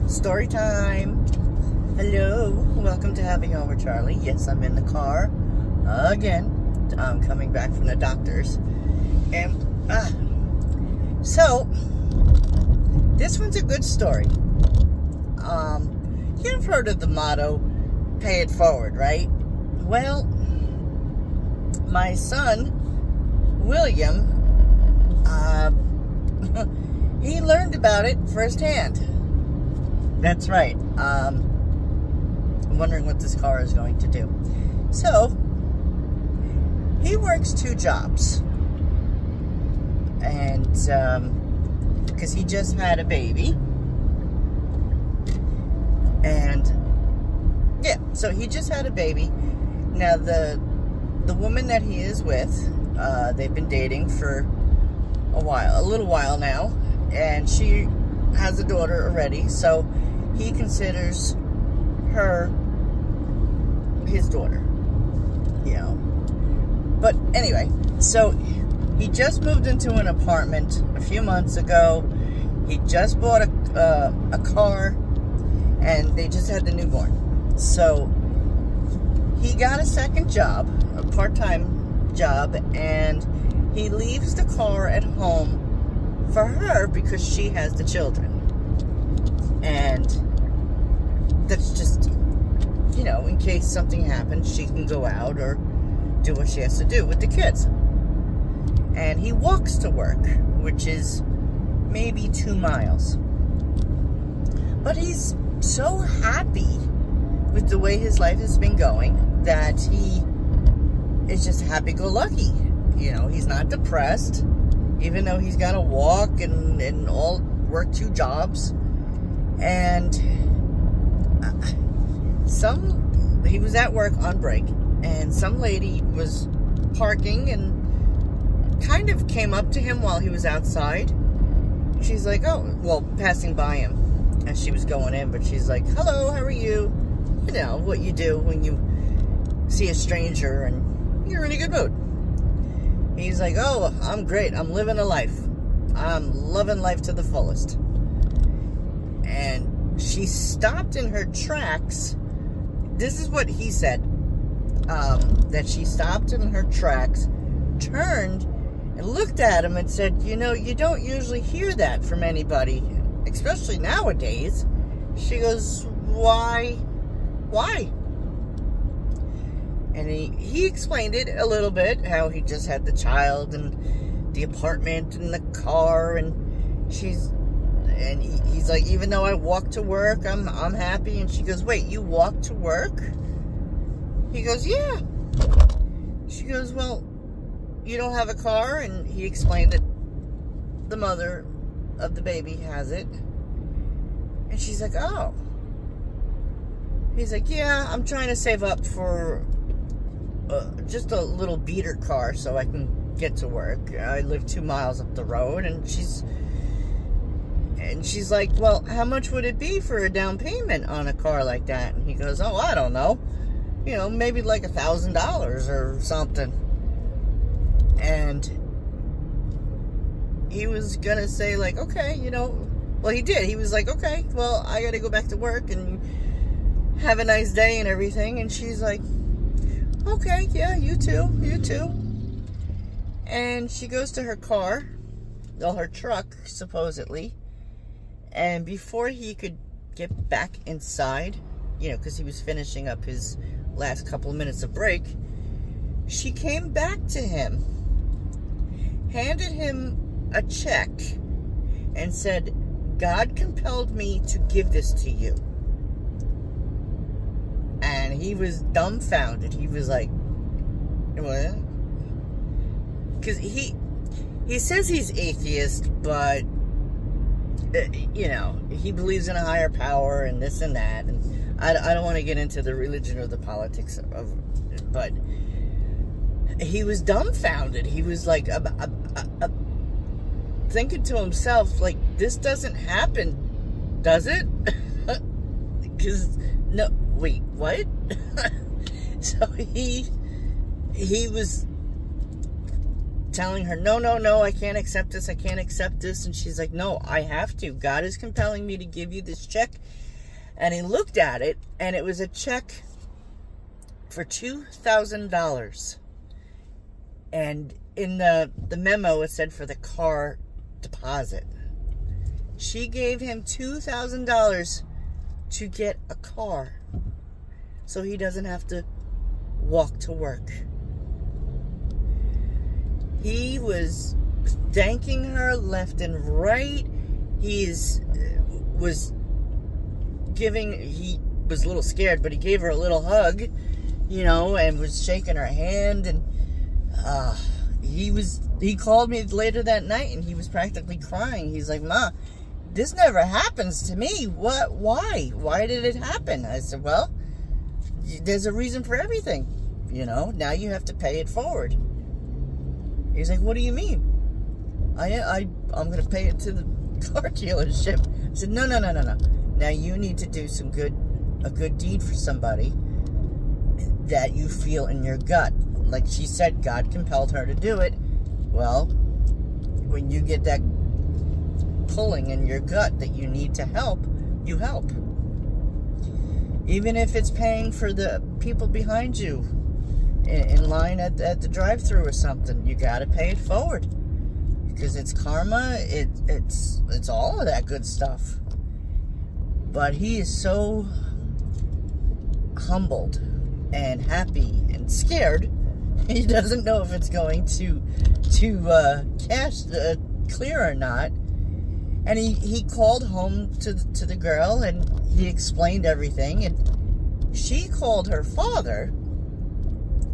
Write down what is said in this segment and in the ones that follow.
Story time. Hello, welcome to Have a Yarn with Charlie. Yes, I'm in the car again. I'm coming back from the doctor's, and so this one's a good story. You've heard of the motto, "Pay it forward," right? Well, my son William, he learned about it firsthand. That's right. I'm wondering what this car is going to do. So, he works 2 jobs. And, because he just had a baby. And, yeah, so he just had a baby. Now, the woman that he is with, they've been dating for a little while now. And she has a daughter already, so he considers her his daughter, you know. But anyway, so he just moved into an apartment a few months ago. He just bought a car, and they just had the newborn. So he got a second job, a part-time job, and he leaves the car at home for her because she has the children. And that's just, you know, in case something happens, she can go out or do what she has to do with the kids. And he walks to work, which is maybe 2 miles. But he's so happy with the way his life has been going that he is just happy-go-lucky. You know, he's not depressed, even though he's got to walk and work 2 jobs. And he was at work on break, and some lady was parking and kind of came up to him while he was outside. She's like, passing by him as she was going in, but she's like, "Hello, how are you?" You know, what you do when you see a stranger and you're in a good mood. He's like, "Oh, I'm great. I'm living a life. I'm loving life to the fullest." And she stopped in her tracks. This is what he said. That she stopped in her tracks, turned, and looked at him and said, "You know, you don't usually hear that from anybody, especially nowadays." She goes, "Why? Why?" And he explained it a little bit, how he just had the child and the apartment and the car, and he's like, "Even though I walk to work, I'm happy." And she goes, "Wait, you walk to work?" He goes, "Yeah." She goes, "Well, you don't have a car?" And he explained that the mother of the baby has it. And she's like, "Oh." He's like, "Yeah, I'm trying to save up for just a little beater car so I can get to work. I live 2 miles up the road." And she's like, "Well, how much would it be for a down payment on a car like that?" And he goes, "Oh, I don't know. You know, maybe like $1,000 or something." And he was gonna say, like, "Okay, you know," well, he did. He was like, "Okay, well, I gotta go back to work and have a nice day and everything." And she's like, "Okay, yeah, you too. And she goes to her car, well, her truck, supposedly. And before he could get back inside, you know, because he was finishing up his last couple of minutes of break, she came back to him, handed him a check, and said, "God compelled me to give this to you." And he was dumbfounded. He was like, "What?" Because he says he's atheist, but, you know, he believes in a higher power and this and that. And I don't want to get into the religion or the politics of it, but he was dumbfounded. He was like, thinking to himself, like, this doesn't happen, does it? Because, no, wait, what? So he was telling her, no, no, no, I can't accept this, I can't accept this. And she's like, no, I have to. God is compelling me to give you this check. And he looked at it, and it was a check for $2,000. And in the memo, it said for the car deposit. She gave him $2,000 to get a car so he doesn't have to walk to work. He was thanking her left and right. He was a little scared, but he gave her a little hug, you know, and was shaking her hand. And he called me later that night, and he was practically crying. He's like, Ma, this never happens to me. What? Why? Why did it happen? I said, well, there's a reason for everything. You know, now you have to pay it forward. He's like, what do you mean? I'm going to pay it to the car dealership. I said, no. Now you need to do a good deed for somebody that you feel in your gut. Like she said, God compelled her to do it. Well, when you get that pulling in your gut that you need to help, you help. Even if it's paying for the people behind you in line at the drive-thru or something, you got to pay it forward, because it's karma. It's all of that good stuff. But he is so humbled and happy and scared. He doesn't know if it's going to clear or not. And he called home to the girl, and he explained everything. And she called her father,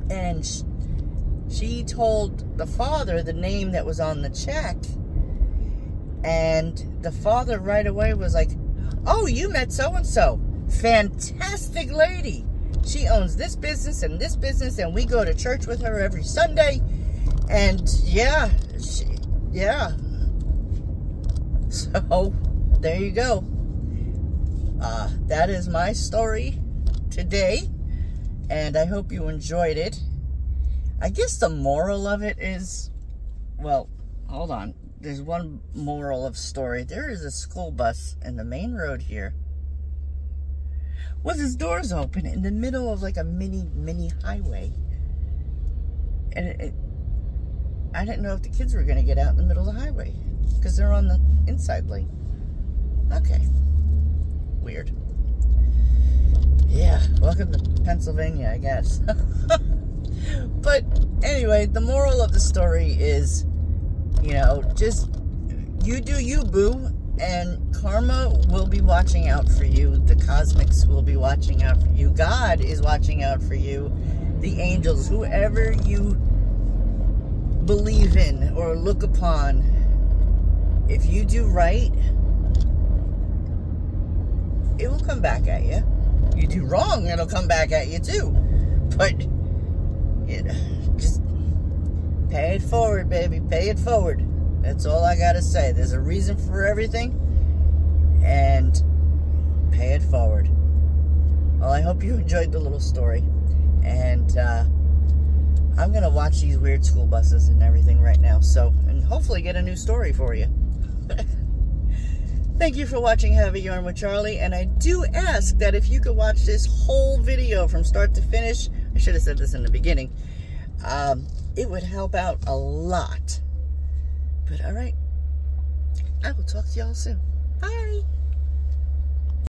and she told the father the name that was on the check. And the father right away was like, oh, you met so-and-so. Fantastic lady. She owns this business, and we go to church with her every Sunday. And yeah. So, there you go. That is my story today, and I hope you enjoyed it. I guess the moral of it is, well, hold on. There's one moral of story. There is a school bus in the main road here with its doors open in the middle of like a mini highway. And I didn't know if the kids were going to get out in the middle of the highway, because they're on the inside lane. Okay. Weird. Yeah, welcome to Pennsylvania, I guess. But anyway, the moral of the story is, you know, just you do you, boo, and karma will be watching out for you. The cosmics will be watching out for you. God is watching out for you. The angels, whoever you believe in or look upon, if you do right, it will come back at you. You do wrong, it'll come back at you too. But just pay it forward, baby. Pay it forward. That's all I gotta say. There's a reason for everything, and pay it forward. Well, I hope you enjoyed the little story, and I'm gonna watch these weird school buses and everything right now, and hopefully get a new story for you. Thank you for watching Have a Yarn with Charlie, and I do ask that if you could watch this whole video from start to finish, I should have said this in the beginning, it would help out a lot. But alright, I will talk to y'all soon. Bye!